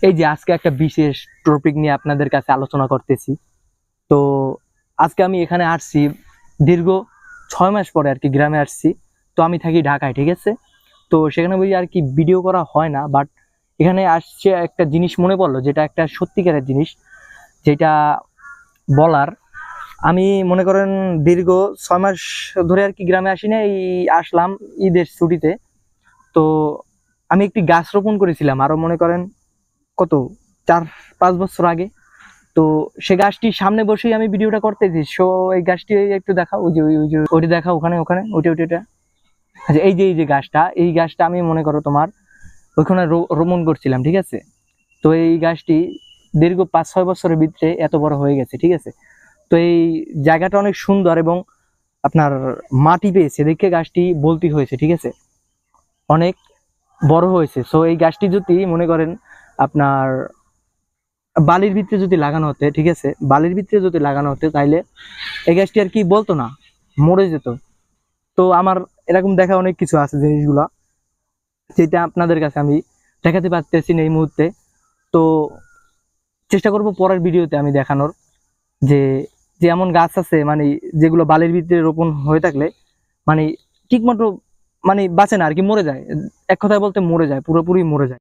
এই যে আজকে একটা বিশেষ টপিক নিয়ে আপনাদের কাছে আলোচনা করতেছি। তো আজকে আমি এখানে আসছি দীর্ঘ 6 মাস পরে আর কি, গ্রামে আসছি। তো আমি থাকি ঢাকায়, ঠিক আছে। তো সেখানে বুঝি আর কি ভিডিও করা হয় না, বাট এখানে আসছে একটা জিনিস মনে পড়লো, যেটা একটা সত্যিকারের জিনিস, যেটা বলার। আমি মনে করেন দীর্ঘ 6 মাস ধরে আর কি গ্রামে আসি না, এই আসলাম ঈদের ছুটিতে। তো আমি একটি গাছ রোপণ করেছিলাম, আরো মনে করেন কত 4-5 বছর আগে। তো সে গাছটির সামনে বসেই আমি ভিডিওটা করতেছি। সো এই গাছটি একটু দেখা, ওই যে ওইটা দেখা, ওখানে ওখানে ওইটা ওইটা ওইটা। আচ্ছা, এই যে গাছটা, এই গাছটা আমি মনে করো তোমার ওইখানে রোপণ করছিলাম, ঠিক আছে। তো এই গাছটি দীর্ঘ 5-6 বছরের ভিতরে এত বড় হয়ে গেছে, ঠিক আছে। তো এই জায়গাটা অনেক সুন্দর এবং আপনার মাটি পেয়েছে দেখে গাছটি বলতি হয়েছে, ঠিক আছে, অনেক বড় হয়েছে। সো এই গাছটি যদি মনে করেন আপনার বালির ভিতরে যদি লাগানো হতে, ঠিক আছে, বালির ভিতরে যদি লাগানো হতে, তাইলে এই গাছটি আর কি বলতো না, মরে যেত। তো আমার এরকম দেখা অনেক কিছু আছে জিনিসগুলা, যেটা আপনাদের কাছে আমি দেখাতে পারতেছি না এই মুহূর্তে। তো চেষ্টা করব পরের ভিডিওতে আমি দেখানোর, যে যে এমন গাছ আছে মানে যেগুলো বালির ভিতরে রোপণ হয়ে থাকলে মানে ঠিক মতো মানে বাঁচে না আর কি, মরে যায়। এক কথায় বলতে মরে যায়, পুরোপুরি মরে যায়।